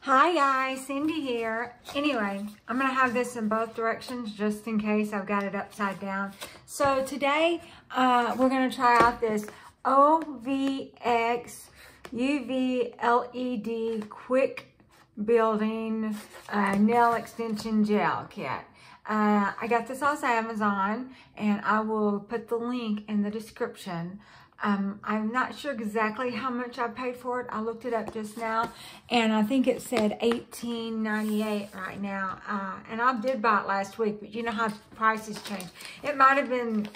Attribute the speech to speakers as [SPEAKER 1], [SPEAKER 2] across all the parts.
[SPEAKER 1] Hi guys, Cindy here. Anyway, I'm going to have this in both directions just in case I've got it upside down. So today we're going to try out this OVX UV LED quick building nail extension gel kit. I got this off Amazon and I will put the link in the description. I'm not sure exactly how much I paid for it. I looked it up just now, and I think it said $18.98 right now. And I did buy it last week, but you know how prices change. It might have been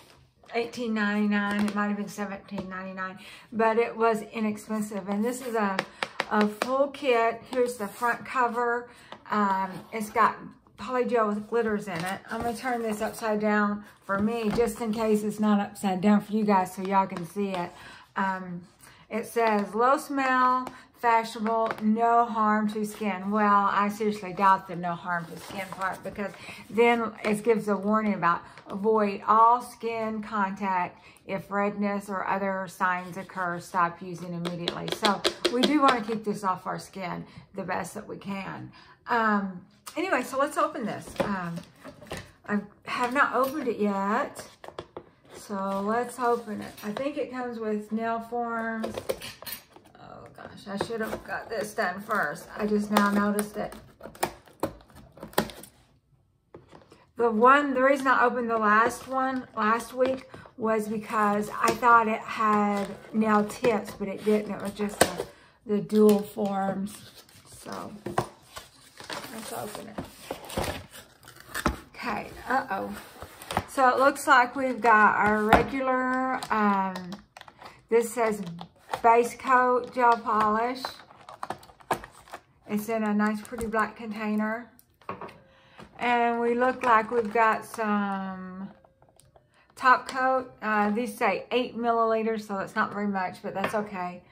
[SPEAKER 1] $18.99. It might have been $17.99, but it was inexpensive. And this is a full kit. Here's the front cover. It's got polygel with glitters in it. I'm going to turn this upside down for me just in case it's not upside down for you guys so y'all can see it. It says low smell, fashionable, no harm to skin. Well, I seriously doubt the no harm to skin part, because then it gives a warning about avoid all skin contact. If redness or other signs occur, stop using immediately. So we do want to keep this off our skin the best that we can. Anyway, so let's open this. I have not opened it yet, so let's open it. I think it comes with nail forms. Oh gosh, I should have got this done first. I just now noticed it. The reason I opened the last one last week was because I thought it had nail tips, but it didn't. It was just the dual forms. So let's open it. Okay, so it looks like we've got our regular, this says base coat gel polish. It's in a nice pretty black container. And we look like we've got some top coat. These say 8 milliliters, so that's not very much, but that's okay.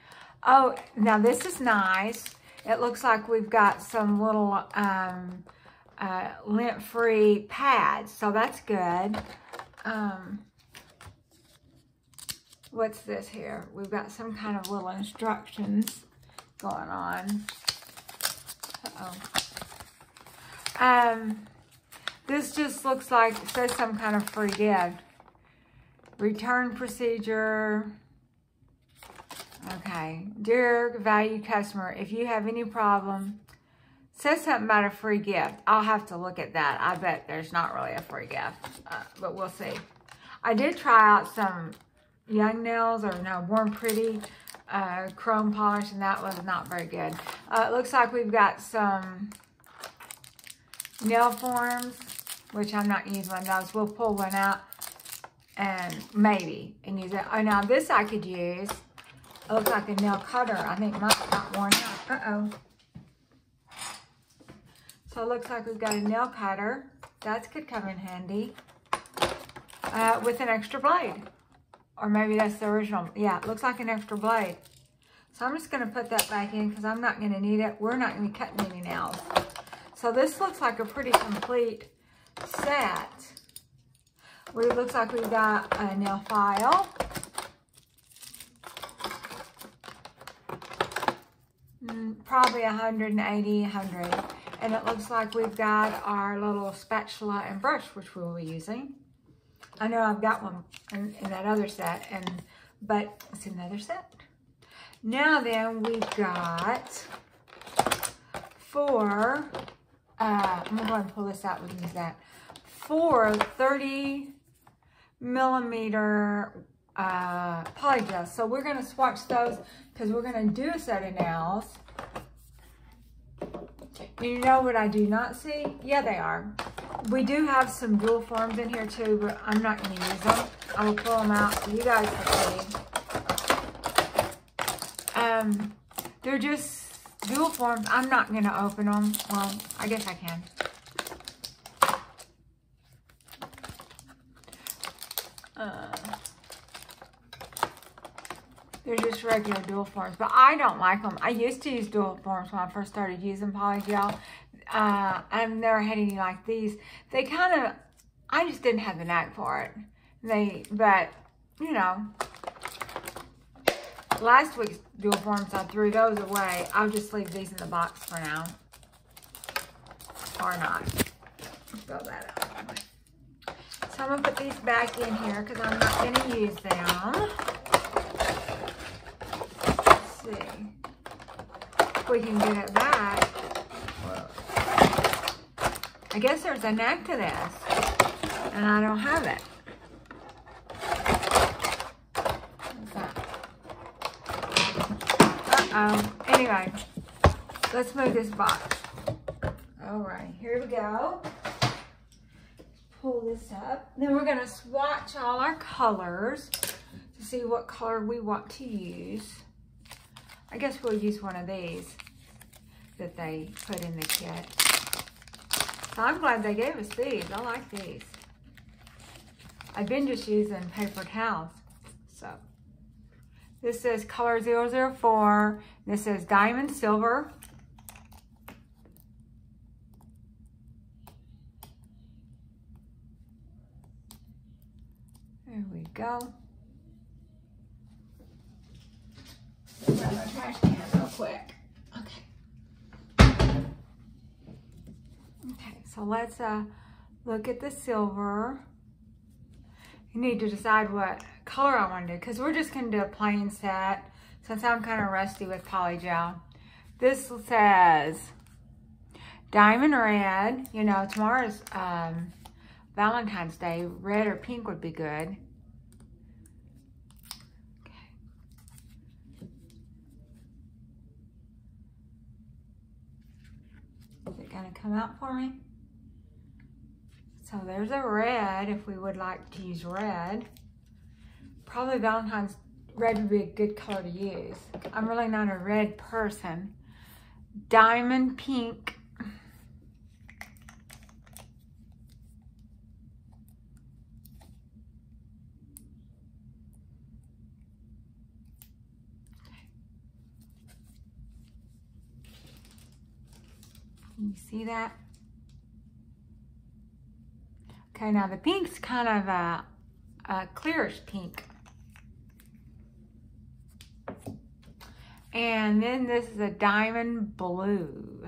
[SPEAKER 1] Oh, now this is nice. It looks like we've got some little lint-free pads, so that's good. What's this here? We've got some kind of little instructions going on. This just looks like it says some kind of free gift. Return procedure. Okay, dear valued customer, if you have any problem, says something about a free gift. I'll have to look at that. I bet there's not really a free gift, but we'll see. I did try out some Young Nails, or no, Born Pretty chrome polish, and that was not very good. It looks like we've got some nail forms, which I'm not using one of those. We'll pull one out and use it. Oh, now this I could use. It looks like a nail cutter. I think mine's not worn out. So it looks like we've got a nail cutter. That could come in handy. With an extra blade. Or maybe that's the original. Yeah, it looks like an extra blade. So I'm just going to put that back in because I'm not going to need it. We're not going to be cutting any nails. So this looks like a pretty complete set. It looks like we've got a nail file. Probably 180, 100. And it looks like we've got our little spatula and brush, which we will be using. I know I've got one in that other set, but it's another set. Now then, we've got 4, I'm going to go ahead and pull this out and use that. 4 30 millimeter polygels. So we're going to swatch those because we're going to do a set of nails. You know what I do not see? Yeah, they are. We do have some dual forms in here too, but I'm not going to use them. I will pull them out so you guys can see. They're just dual forms. I'm not going to open them. Well, I guess I can. They're just regular dual forms, but I don't like them. I used to use dual forms when I first started using polygel. I've never had any like these. They kind of, I just didn't have the knack for it. But, you know, last week's dual forms, I threw those away. I'll just leave these in the box for now. or not. Fill that out. So I'm gonna put these back in here because I'm not gonna use them. Let's see if we can get it back. I guess there's a neck to this, and I don't have it. Uh-oh. Anyway, let's move this box. All right, here we go. Pull this up. Then we're gonna swatch all our colors to see what color we want to use. I guess we'll use one of these that they put in the kit. So I'm glad they gave us these. I like these. I've been just using paper towels. So this says color 004. This says diamond silver. There we go. Grab my trash can real quick. Okay. Okay, so let's look at the silver. You need to decide what color I want to do because we're just going to do a plain set since I'm kind of rusty with polygel. This says diamond red. You know, tomorrow's Valentine's Day. Red or pink would be good. Okay. Is it going to come out for me? So there's a red if we would like to use red. Probably Valentine's red would be a good color to use. I'm really not a red person. Diamond pink. Can you see that? Okay, now the pink's kind of a clearish pink. And then this is a diamond blue.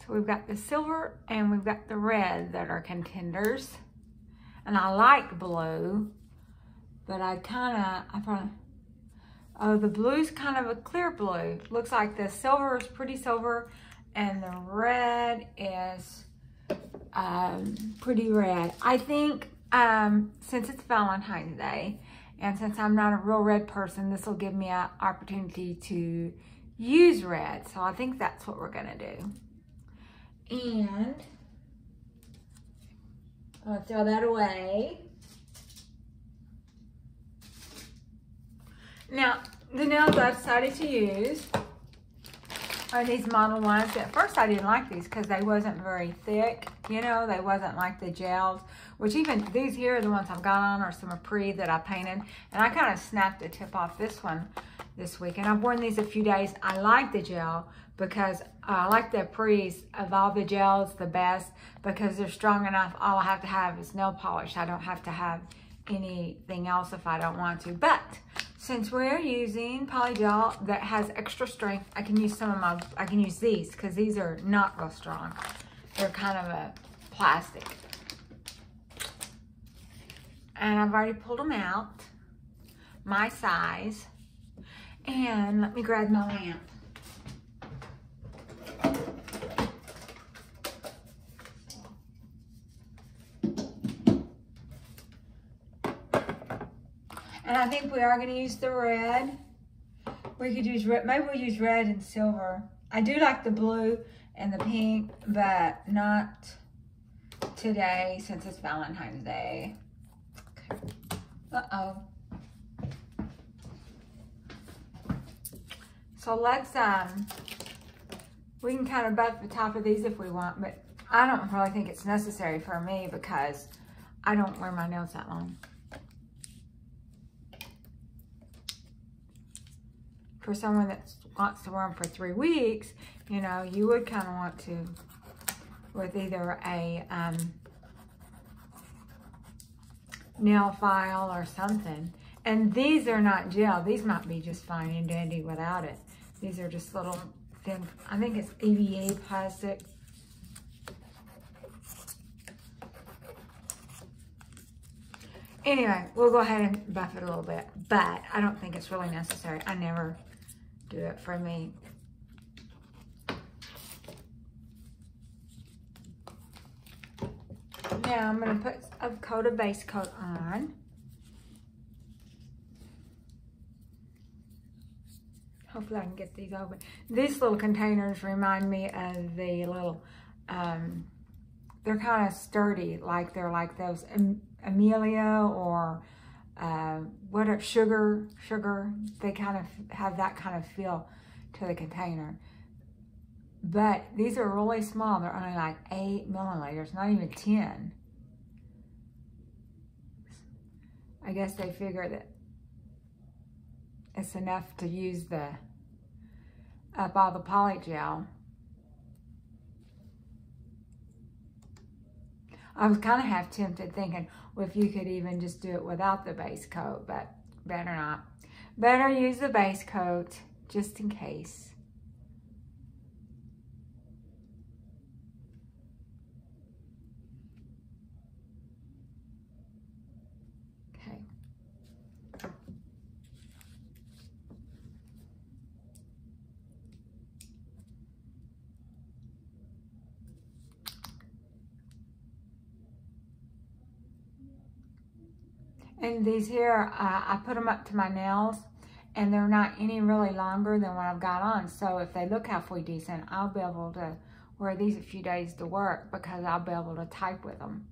[SPEAKER 1] So we've got the silver and we've got the red that are contenders. And I like blue, but oh, the blue's kind of a clear blue. Looks like the silver is pretty silver and the red is pretty red. I think since it's Valentine's Day and since I'm not a real red person, this will give me an opportunity to use red. So I think that's what we're gonna do. And I'll throw that away. Now, the nails I decided to use are these model ones. At first I didn't like these because they wasn't very thick, you know, they wasn't like the gels, which even these here are the ones I've got on are some Apres that I painted, and I kind of snapped the tip off this one this week, and I've worn these a few days. I like the gel because I like the Apres of all the gels the best because they're strong enough. All I have to have is nail polish. I don't have to have anything else if I don't want to, but since we're using polygel that has extra strength, I can use I can use these because these are not real strong. They're kind of a plastic. And I've already pulled them out, my size. And let me grab my lamp. And I think we are going to use the red. We could use red, maybe we'll use red and silver. I do like the blue and the pink, but not today since it's Valentine's Day. Okay. Uh-oh. So let's, we can kind of buff the top of these if we want, but I don't really think it's necessary for me because I don't wear my nails that long. For someone that wants to wear them for 3 weeks, you know, you would kind of want to with either a nail file or something. And these are not gel. These might be just fine and dandy without it. These are just little thin, I think it's EVA plastic. Anyway, we'll go ahead and buff it a little bit, but I don't think it's really necessary. I never do it for me. Now I'm going to put a coat of base coat on. Hopefully I can get these open. These little containers remind me of the little, they're kind of sturdy, like they're like those Amelia or what are sugar. They kind of have that kind of feel to the container. But these are really small. They're only like 8 milliliters, not even 10. I guess they figure that it's enough to use up all the polygel. I was kind of half tempted thinking, well, if you could even just do it without the base coat, but better not. Better use the base coat just in case. Okay. And these here, I put them up to my nails, and they're not any really longer than what I've got on. So if they look halfway decent, I'll be able to wear these a few days to work because I'll be able to type with them.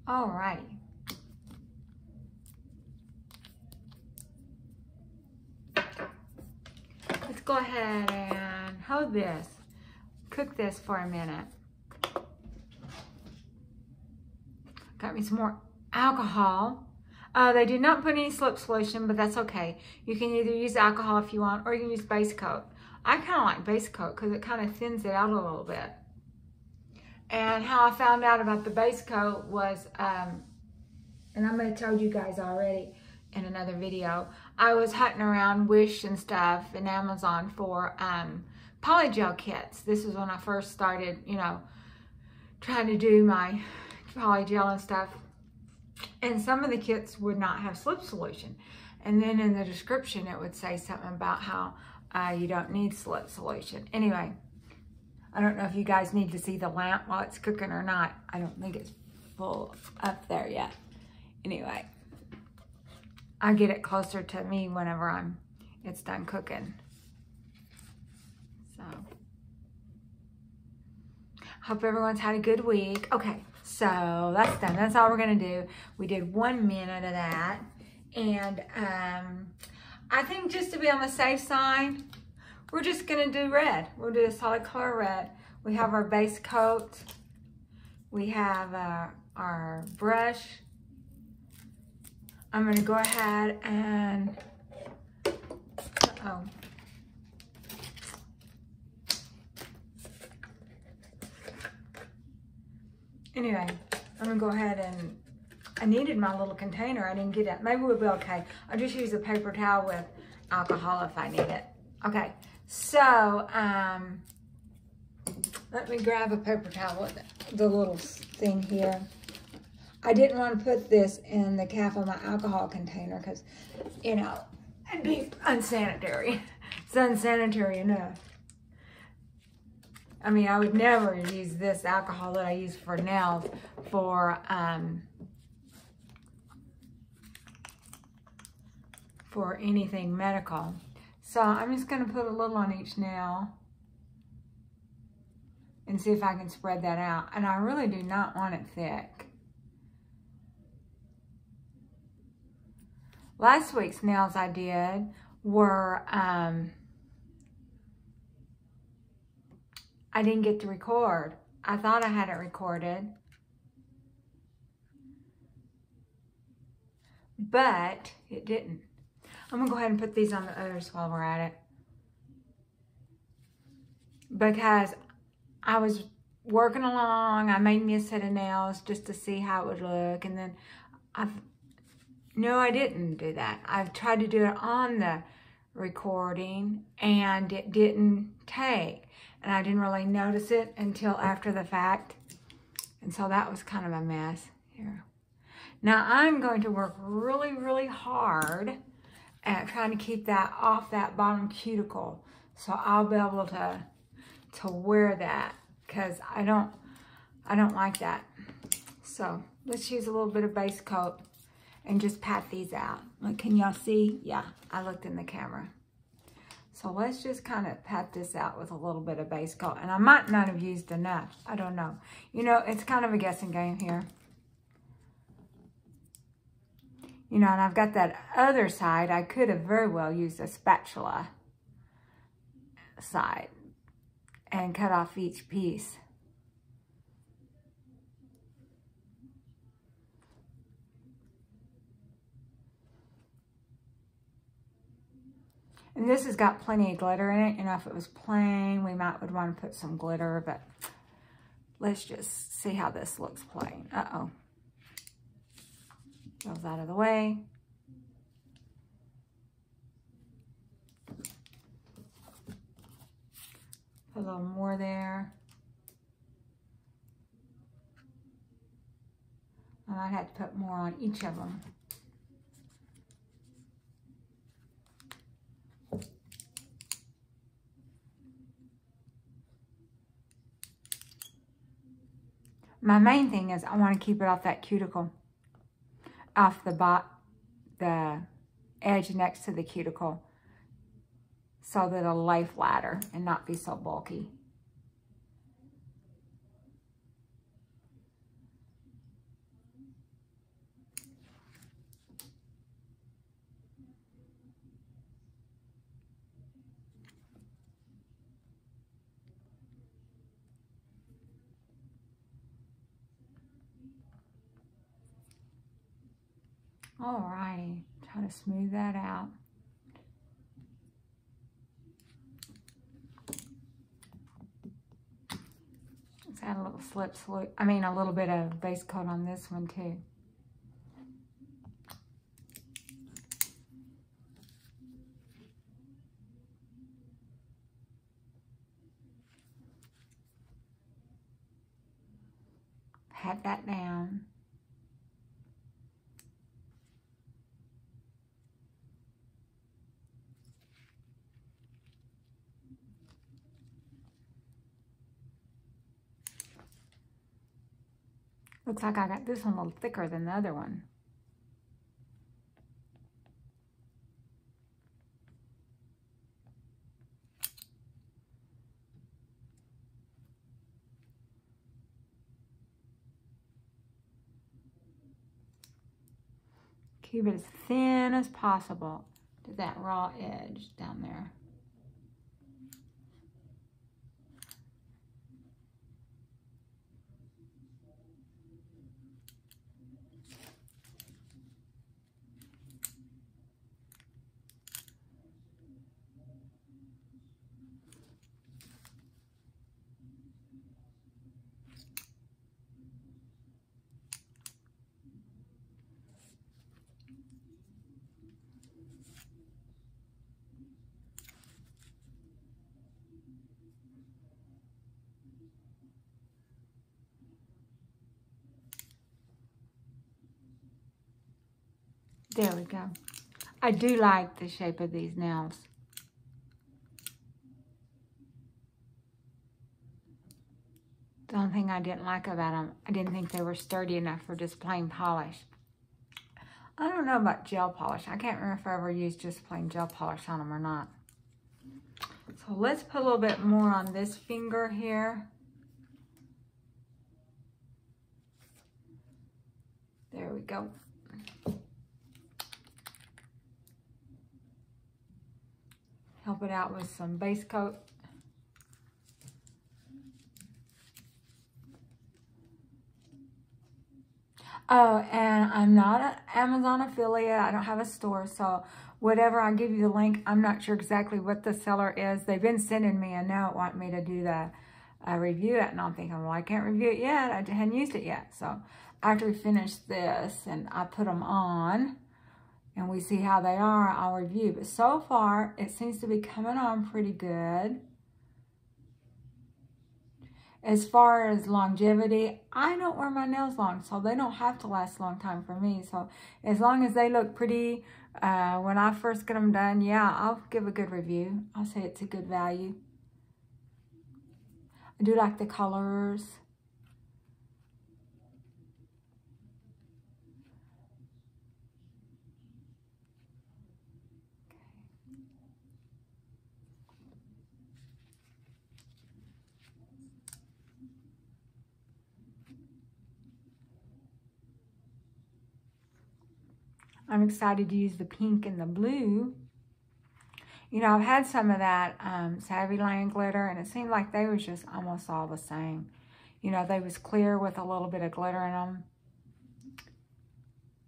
[SPEAKER 1] All right. Let's go ahead and hold this. Cook this for a minute. Got me some more alcohol. They did not put any slip solution, but that's okay. You can either use alcohol if you want, or you can use base coat. I kind of like base coat because it kind of thins it out a little bit. And how I found out about the base coat was, and I may have told you guys already in another video, I was hunting around Wish and stuff and Amazon for polygel kits. This is when I first started, you know, trying to do my polygel and stuff. And some of the kits would not have slip solution. And then in the description, it would say something about how you don't need slip solution. Anyway, I don't know if you guys need to see the lamp while it's cooking or not. I don't think it's full up there yet. Anyway, I get it closer to me whenever it's done cooking. So, hope everyone's had a good week. Okay, so that's done. That's all we're gonna do. We did 1 minute of that. And I think just to be on the safe side, we're just gonna do red. We'll do a solid color red. We have our base coat. We have our brush. I'm gonna go ahead and, Anyway, I'm gonna go ahead and, I needed my little container. I didn't get it. Maybe we'll be okay. I'll just use a paper towel with alcohol if I need it. Okay. So, let me grab a paper towel with the little thing here. I didn't want to put this in the cap of my alcohol container because, you know, it'd be unsanitary. It's unsanitary enough. I mean, I would never use this alcohol that I use for nails for anything medical. So I'm just going to put a little on each nail and see if I can spread that out. And I really do not want it thick. Last week's nails I did were, I didn't get to record. I thought I had it recorded. But it didn't. I'm going to go ahead and put these on the others while we're at it. because I was working along. I made me a set of nails just to see how it would look. And then no, I didn't do that. I've tried to do it on the recording and it didn't take. And I didn't really notice it until after the fact. And so that was kind of a mess here. Now I'm going to work really, really hard at trying to keep that off that bottom cuticle. So I'll be able to wear that because I don't like that. So let's use a little bit of base coat and just pat these out. Like, can y'all see? Yeah, I looked in the camera. So let's just kind of pat this out with a little bit of base coat. And I might not have used enough. I don't know. You know, it's kind of a guessing game here. You know, and I've got that other side. I could have very well used a spatula side and cut off each piece. And this has got plenty of glitter in it. You know, if it was plain, we would want to put some glitter, but let's just see how this looks plain. Uh-oh. Goes out of the way. Put a little more there. I might have to put more on each of them. My main thing is I want to keep it off that cuticle, off the edge next to the cuticle, so that it'll lay flatter and not be so bulky. Alrighty, try to smooth that out. Let's add a little a little bit of base coat on this one too. Pat that down. Looks like I got this one a little thicker than the other one. Keep it as thin as possible to that raw edge down there. There we go. I do like the shape of these nails. The only thing I didn't like about them, I didn't think they were sturdy enough for just plain polish. I don't know about gel polish. I can't remember if I ever used just plain gel polish on them or not. So let's put a little bit more on this finger here. There we go. Help it out with some base coat. Oh, and I'm not an Amazon affiliate. I don't have a store, so whatever, I give you the link. I'm not sure exactly what the seller is. They've been sending me a note wanting me to do the review it, and I'm thinking, well, I can't review it yet. I hadn't used it yet. So after we finish this and I put them on and we see how they are, I'll review. But so far, it seems to be coming on pretty good. As far as longevity, I don't wear my nails long, so they don't have to last a long time for me. So as long as they look pretty when I first get them done, yeah, I'll give a good review. I'll say it's a good value. I do like the colors. I'm excited to use the pink and the blue. You know, I've had some of that Savvy Land glitter, and it seemed like they was just almost all the same. You know, they was clear with a little bit of glitter in them.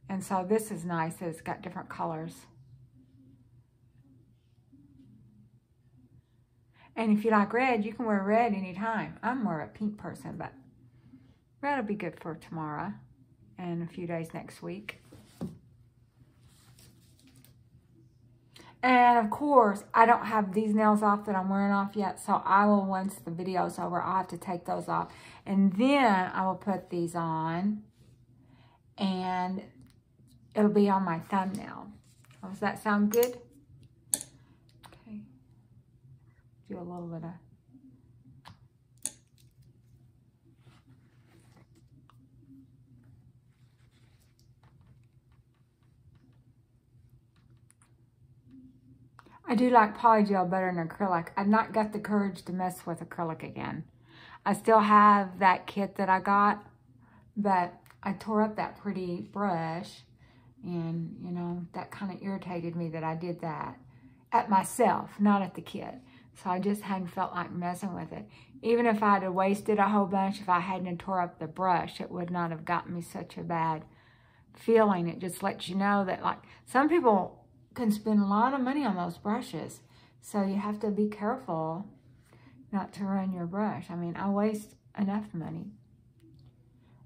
[SPEAKER 1] And so this is nice that it's got different colors. And if you like red, you can wear red anytime. I'm more a pink person, but red will be good for tomorrow and a few days next week. And of course, I don't have these nails off that I'm wearing off yet, so I will, once the video's over, I'll have to take those off. And then I will put these on, and it'll be on my thumbnail. Does that sound good? Okay. Do a little bit of... I do like polygel better than acrylic. I've not got the courage to mess with acrylic again. I still have that kit that I got, but I tore up that pretty brush, and, you know, that kind of irritated me that I did that at myself, not at the kit. So I just hadn't felt like messing with it. Even if I'd have wasted a whole bunch, if I hadn't tore up the brush, it would not have gotten me such a bad feeling. It just lets you know that, like, some people can spend a lot of money on those brushes. So you have to be careful not to ruin your brush. I mean, I waste enough money.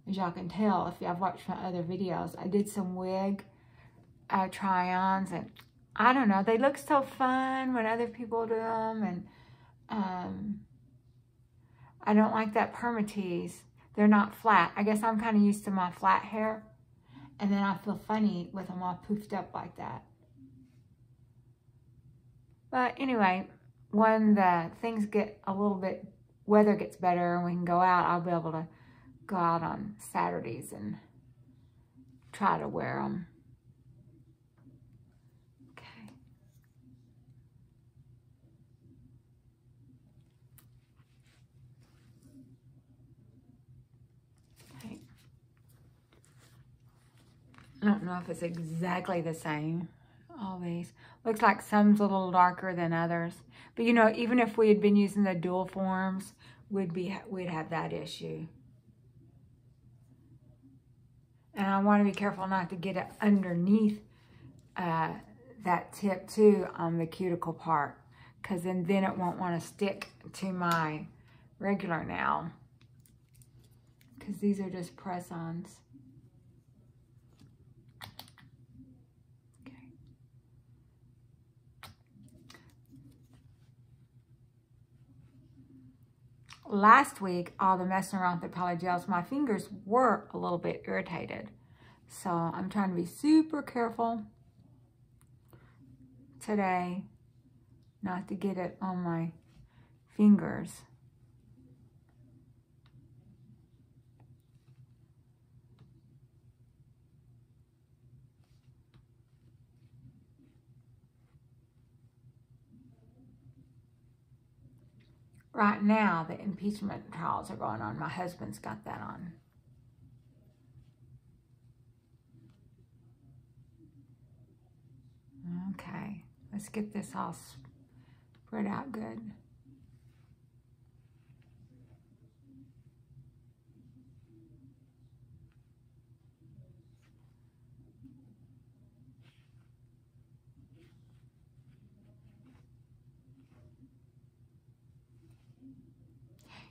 [SPEAKER 1] As y'all can tell, if y'all watched my other videos, I did some wig try-ons, and I don't know, they look so fun when other people do them, and I don't like that permatease. They're not flat. I guess I'm kind of used to my flat hair, and then I feel funny with them all poofed up like that. But anyway, when the things get a little bit, weather gets better and we can go out, I'll be able to go out on Saturdays and try to wear them. Okay. Okay. I don't know if it's exactly the same. All these. Looks like some's a little darker than others. But you know, even if we had been using the dual forms, we'd have that issue. And I want to be careful not to get it underneath that tip too on the cuticle part, because then it won't want to stick to my regular nail, because these are just press-ons. Last week, all the messing around with the polygels, my fingers were a little bit irritated. So I'm trying to be super careful today not to get it on my fingers. Right now, the impeachment trials are going on. My husband's got that on. Okay, let's get this all spread out good.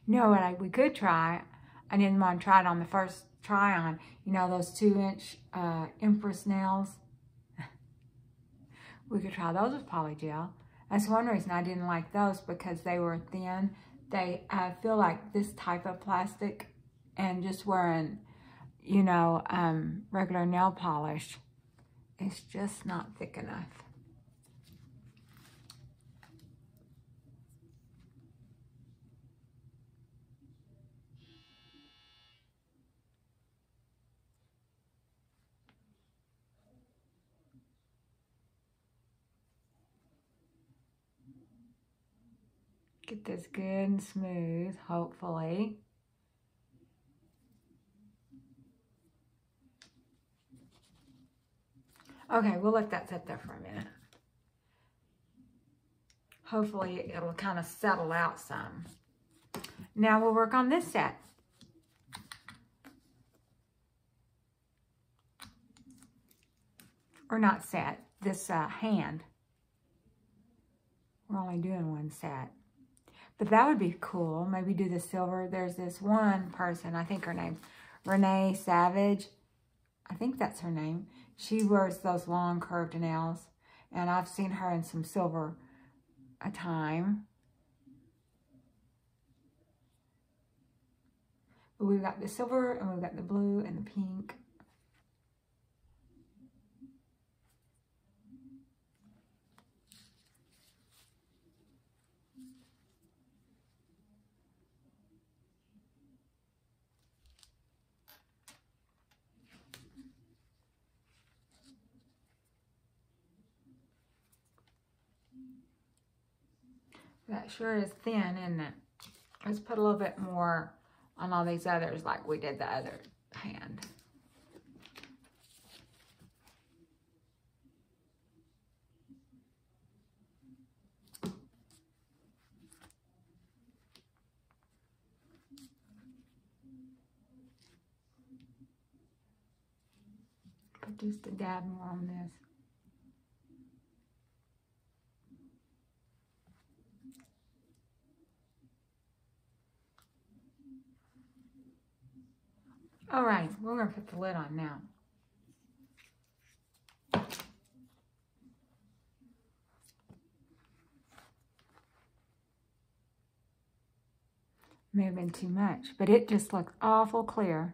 [SPEAKER 1] You know what we could try? I didn't want to try it on the first try on. You know those 2-inch Empress nails? We could try those with polygel. That's one reason I didn't like those, because they were thin. I feel like this type of plastic and just wearing, you know, regular nail polish, it's just not thick enough. Get this good and smooth, hopefully. Okay, we'll let that sit there for a minute. Hopefully it'll kind of settle out some. Now we'll work on this set. Or not set, this hand. We're only doing one set. But that would be cool. Maybe do the silver. There's this one person, I think her name, Renee Savage. I think that's her name. She wears those long curved nails. And I've seen her in some silver a time. But we've got the silver and we've got the blue and the pink. That sure is thin, isn't it? Let's put a little bit more on all these others like we did the other hand. Put just a dab more on this. All right, we're going to put the lid on now. May have been too much, but it just looks awful clear.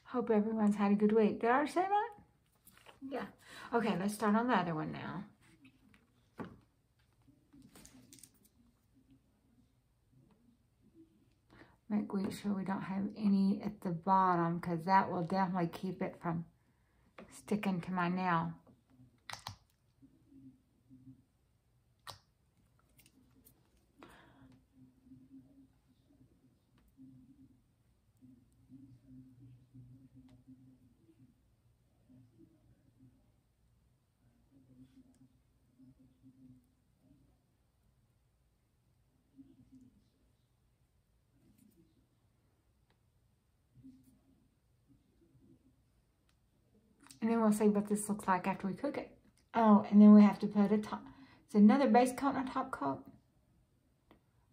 [SPEAKER 1] Hope everyone's had a good week. Did I already say that? Yeah. Okay, let's start on the other one now. Make sure we don't have any at the bottom, because that will definitely keep it from sticking to my nail. And then we'll see what this looks like after we cook it. Oh, and then we have to put a top. It's another base coat and a top coat.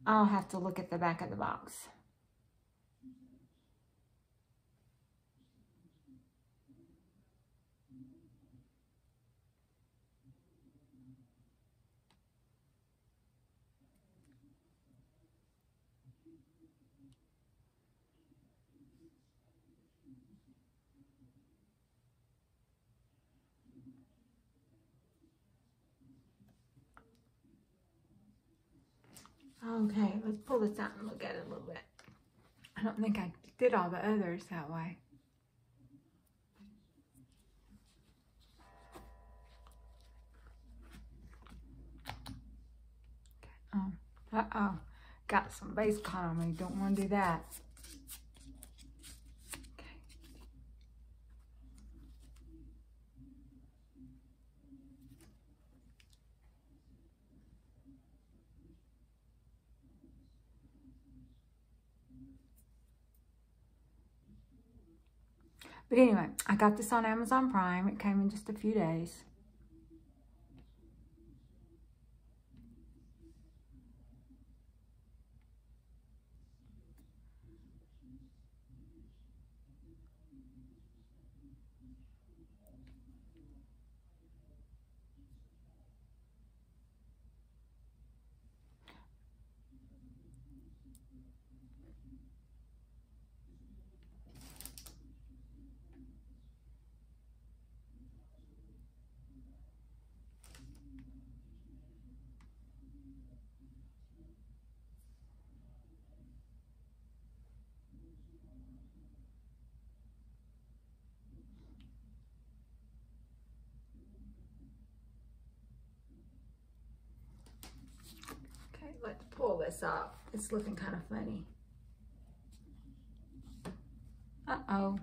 [SPEAKER 1] I'll have to look at the back of the box. Okay, let's pull this out and look at it a little bit. I don't think I did all the others that way. Uh-oh, got some base coat on me. Don't want to do that. Okay. But anyway, I got this on Amazon Prime. It came in just a few days. Okay, let's pull this up. It's looking kind of funny. Uh-oh.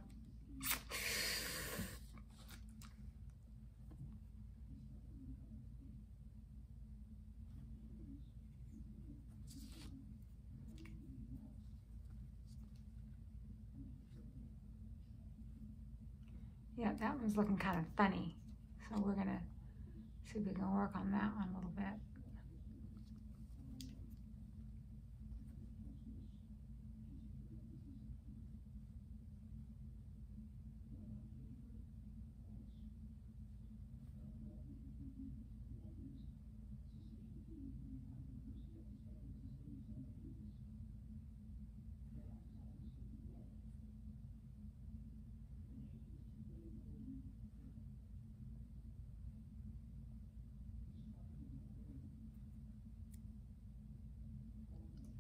[SPEAKER 1] Yeah, that one's looking kind of funny. So we're gonna see if we can work on that one a little bit.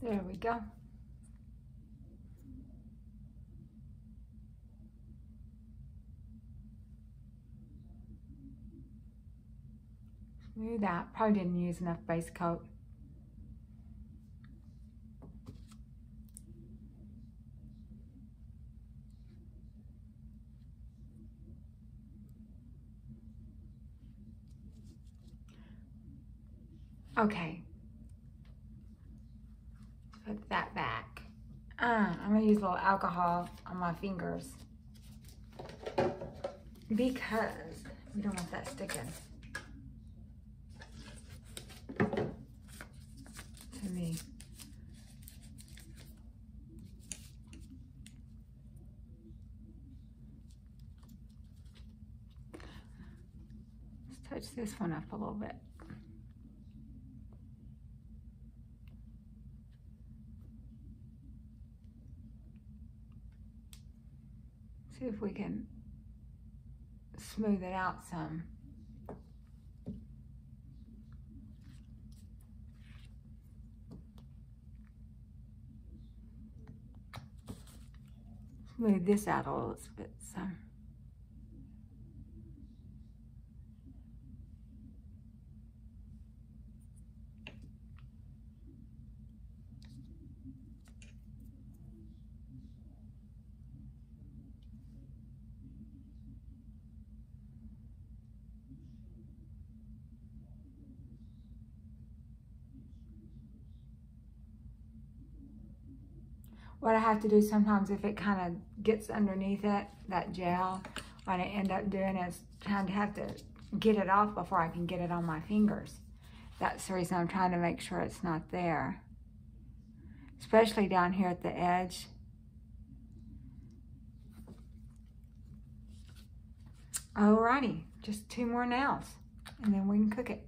[SPEAKER 1] There we go. Smooth that. Probably didn't use enough base coat. Okay. Put that back. I'm gonna use a little alcohol on my fingers because we don't want that sticking to me. Let's touch this one up a little bit. See if we can smooth it out some. Smooth this out a little bit some. What I have to do sometimes if it kind of gets underneath it, that gel, what I end up doing is trying to have to get it off before I can get it on my fingers. That's the reason I'm trying to make sure it's not there. Especially down here at the edge. Alrighty, just 2 more nails and then we can cook it.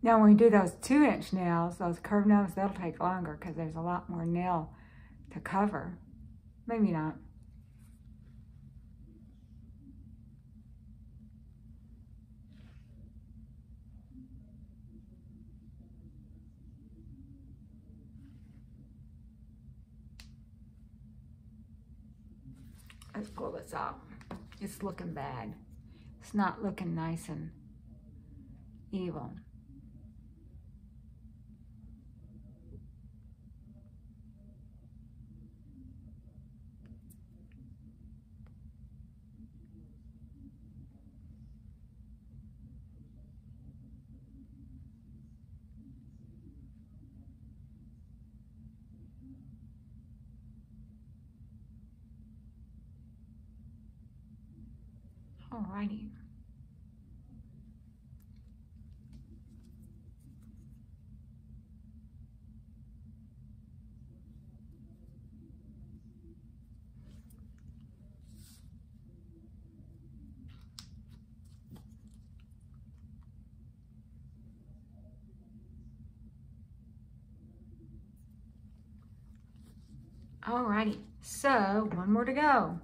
[SPEAKER 1] Now when we do those 2-inch nails, those curved nails, they'll take longer because there's a lot more nail to cover. Maybe not. Let's pull this out. It's looking bad. It's not looking nice and evil. Alrighty. Alrighty, so one more to go.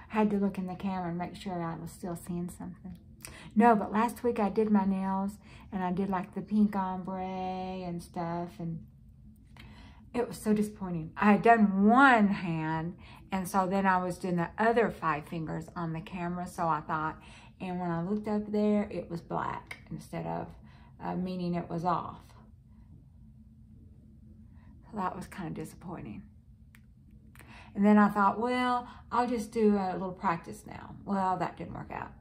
[SPEAKER 1] I had to look in the camera and make sure I was still seeing something. No, but last week I did my nails and I did like the pink ombre and stuff, and it was so disappointing. I had done one hand, and so then I was doing the other 5 fingers on the camera, so I thought, and when I looked up there, it was black instead of meaning it was off. So that was kind of disappointing. And then I thought, well, I'll just do a little practice now. Well, that didn't work out.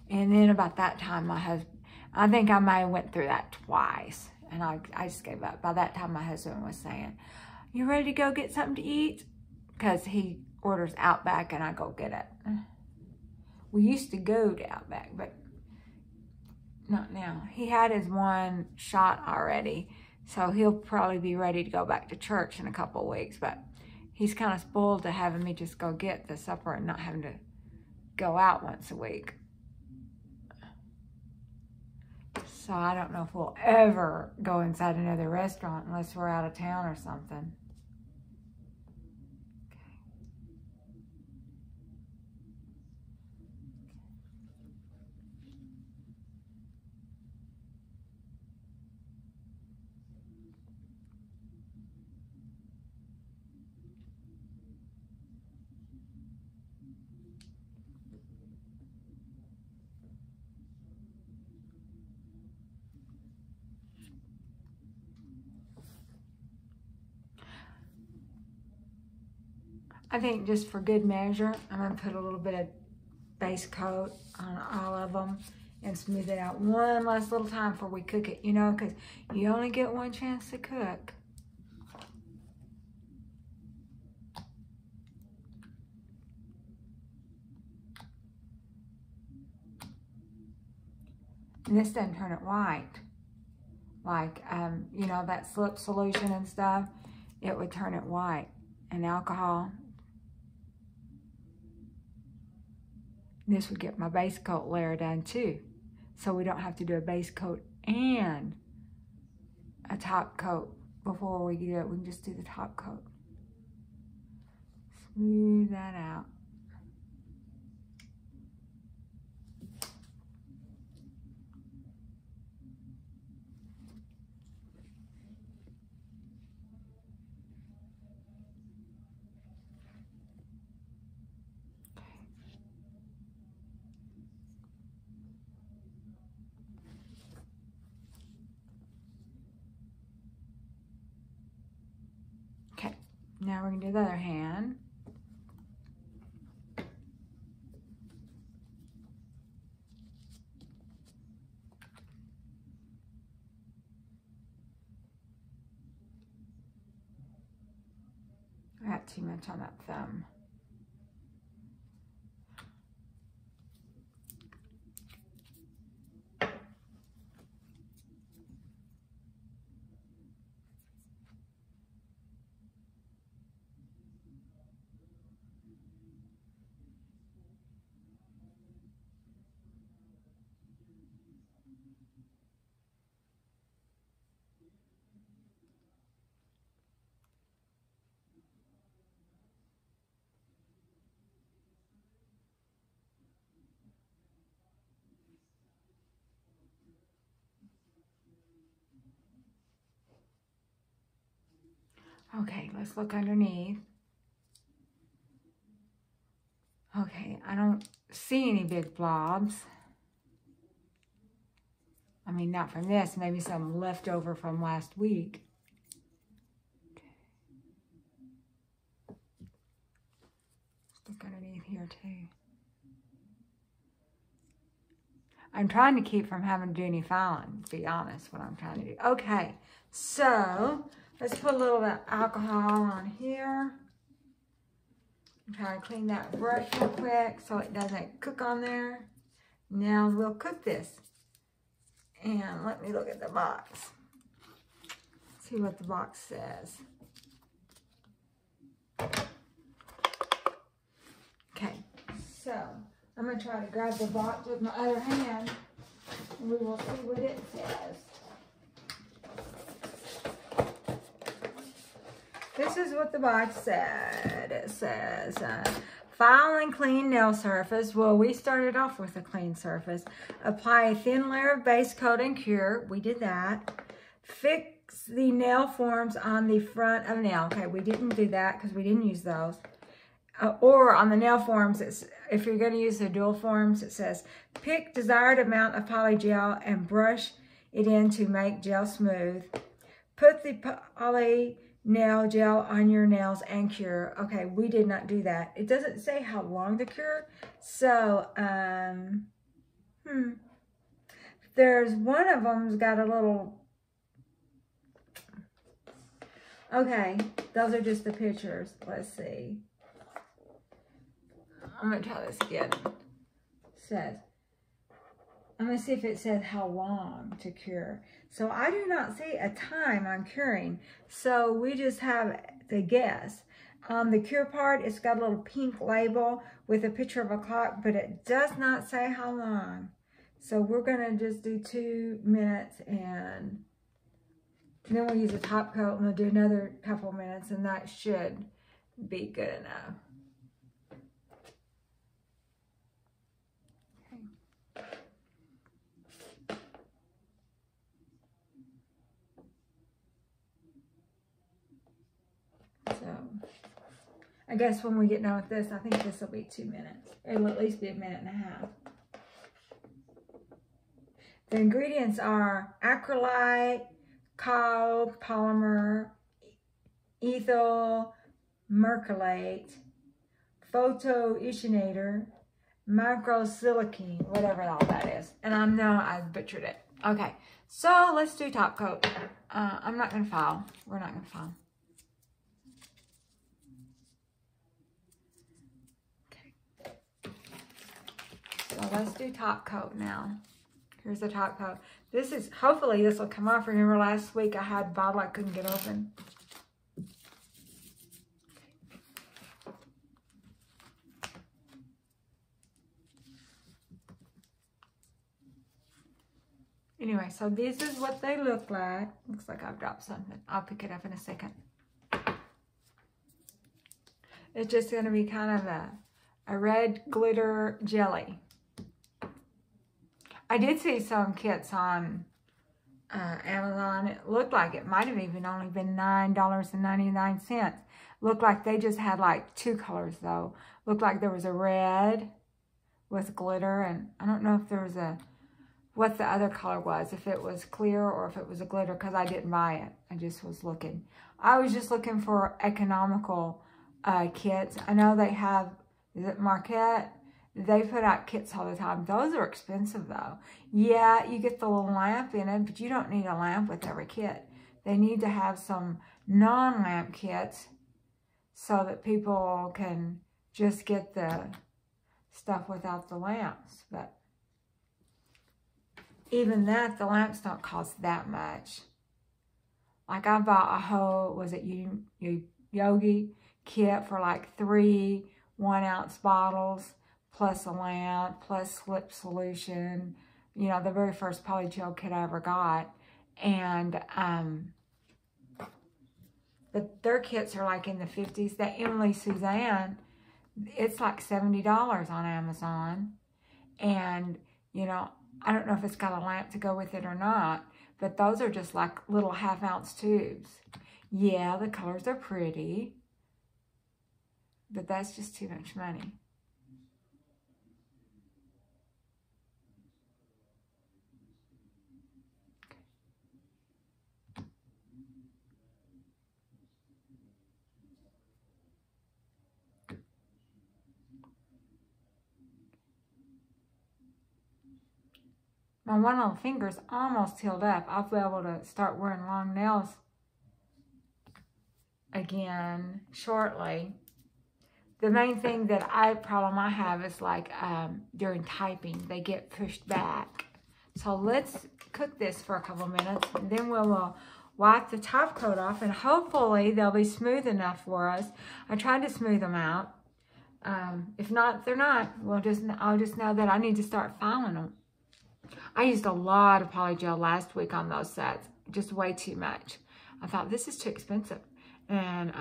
[SPEAKER 1] And then about that time, my husband, I think I might have went through that twice. And I just gave up. By that time, my husband was saying, you ready to go get something to eat? Because he orders Outback and I go get it. We used to go to Outback, but not now. He had his one shot already. So he'll probably be ready to go back to church in a couple of weeks. But he's kind of spoiled to having me just go get the supper and not having to go out once a week. So I don't know if we'll ever go inside another restaurant unless we're out of town or something. I think just for good measure, I'm going to put a little bit of base coat on all of them and smooth it out one last little time before we cook it, you know, because you only get one chance to cook. And this doesn't turn it white. Like, you know, that slip solution and stuff, it would turn it white. And alcohol. This would get my base coat layer done too. So we don't have to do a base coat and a top coat before we do it. We can just do the top coat. Smooth that out. Okay, now we're going to do the other hand. I got too much on that thumb. Okay, let's look underneath. Okay, I don't see any big blobs. I mean, not from this, maybe some leftover from last week. Let's look underneath here too. I'm trying to keep from having to do any filing, to be honest, what I'm trying to do. Okay, so let's put a little bit of alcohol on here. I'm trying to clean that brush real quick so it doesn't cook on there. Now we'll cook this. And let me look at the box. See what the box says. Okay, so I'm going to try to grab the box with my other hand, and we will see what it says. This is what the box said. It says, file and clean nail surface. Well, we started off with a clean surface. Apply a thin layer of base coat and cure. We did that. Fix the nail forms on the front of nail. Okay, we didn't do that because we didn't use those. Or on the nail forms, if you're going to use the dual forms, it says, pick desired amount of polygel and brush it in to make gel smooth. Put the poly nail gel on your nails and cure. Okay, we did not do that. It doesn't say how long to cure. So, there's one of them's got a little, okay, those are just the pictures. Let's see. I'm going to try this again. It says, I'm going to see if it says how long to cure. So I do not see a time on curing. So we just have to guess. On the cure part, it's got a little pink label with a picture of a clock, but it does not say how long. So we're going to just do 2 minutes, and then we'll use a top coat, and we'll do another couple minutes, and that should be good enough. So, I guess when we get done with this, I think this will be 2 minutes. It'll at least be 1.5 minutes. The ingredients are acrylite, copolymer, ethyl mercalate, photoisinator, microsilicone, whatever all that is. And I know I butchered it. Okay, so let's do top coat. I'm not going to file. We're not going to file. So let's do top coat now. Here's the top coat. This is, hopefully this will come off. Remember last week I had a bottle I couldn't get open. Anyway, so this is what they look like. Looks like I've dropped something. I'll pick it up in a second. It's just going to be kind of a red glitter jelly. I did see some kits on Amazon. It looked like it might have even only been $9.99. Looked like they just had like 2 colors though. Looked like there was a red with glitter, and I don't know if there was what the other color was, if it was clear or if it was a glitter, because I didn't buy it. I just was looking. I was just looking for economical kits. I know they have, is it Marquette? They put out kits all the time. Those are expensive though. Yeah, you get the little lamp in it, but you don't need a lamp with every kit. They need to have some non-lamp kits so that people can just get the stuff without the lamps. But even that, the lamps don't cost that much. Like I bought a whole, was it Yogi kit for like 3 1-ounce bottles, plus a lamp, plus slip solution. You know, the very first polygel kit I ever got. And their kits are like in the 50s. That Emily Suzanne, it's like $70 on Amazon. And, you know, I don't know if it's got a lamp to go with it or not, but those are just like little 1/2-ounce tubes. Yeah, the colors are pretty, but that's just too much money. My one little finger's almost healed up. I'll be able to start wearing long nails again shortly. The main thing that problem I have is like during typing, they get pushed back. So let's cook this for a couple minutes, and then we'll wipe the top coat off, and hopefully they'll be smooth enough for us. I tried to smooth them out. If not, they're not. I'll just know that I need to start filing them. I used a lot of polygel last week on those sets, just way too much. I thought this is too expensive, and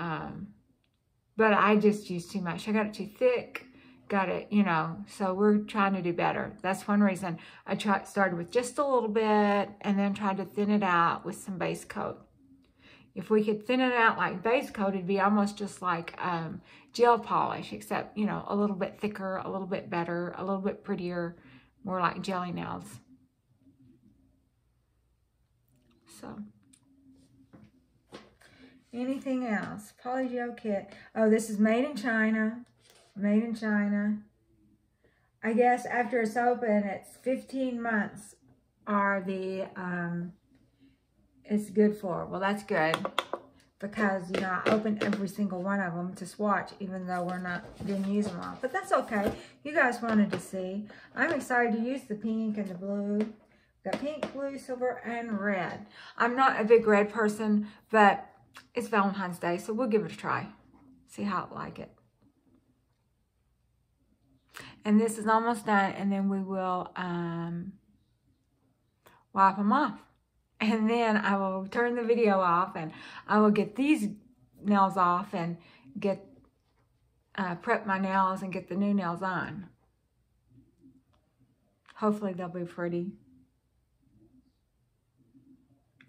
[SPEAKER 1] but I just used too much. I got it too thick, got it, you know, so we're trying to do better. That's one reason I started with just a little bit and then tried to thin it out with some base coat. If we could thin it out like base coat, it'd be almost just like gel polish, except, you know, a little bit thicker, a little bit better, a little bit prettier, more like jelly nails. So, anything else? Polygel kit. Oh, this is made in China. Made in China. I guess after it's open, it's 15 months are the, it's good for. Well, that's good because, you know, I opened every single one of them to swatch, even though didn't use them all. But that's okay. You guys wanted to see. I'm excited to use the pink and the blue. Got pink, blue, silver, and red. I'm not a big red person, but it's Valentine's Day, so we'll give it a try. See how I like it. And this is almost done, and then we will wipe them off. And then I will turn the video off, and I will get these nails off and get prep my nails and get the new nails on. Hopefully they'll be pretty.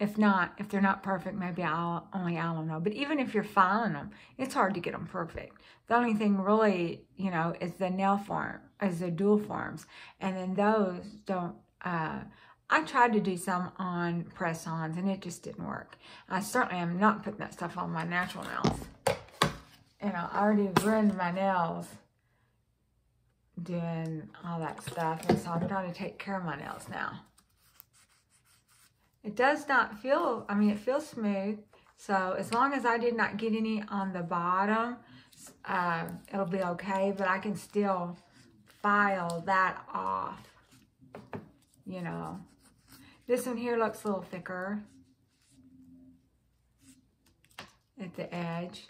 [SPEAKER 1] If not, if they're not perfect, maybe only I don't know. But even if you're filing them, it's hard to get them perfect. The only thing really, you know, is the nail form, is the dual forms. And then those don't, I tried to do some on press-ons and it just didn't work. I certainly am not putting that stuff on my natural nails. You know, I already ruined my nails doing all that stuff. And so I'm trying to take care of my nails now. It does not feel, I mean, it feels smooth. So as long as I did not get any on the bottom, it'll be okay. But I can still file that off, you know. This one here looks a little thicker at the edge.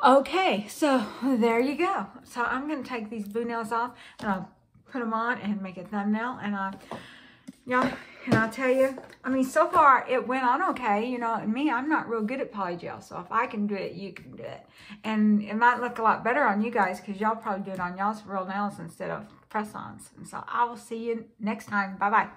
[SPEAKER 1] Okay, so there you go. So I'm going to take these blue nails off and I'll put them on and make a thumbnail. And I'll tell you, I mean, so far it went on okay. You know, and me, I'm not real good at polygel. So if I can do it, you can do it. And it might look a lot better on you guys because y'all probably do it on y'all's real nails instead of press-ons. And so I will see you next time. Bye-bye.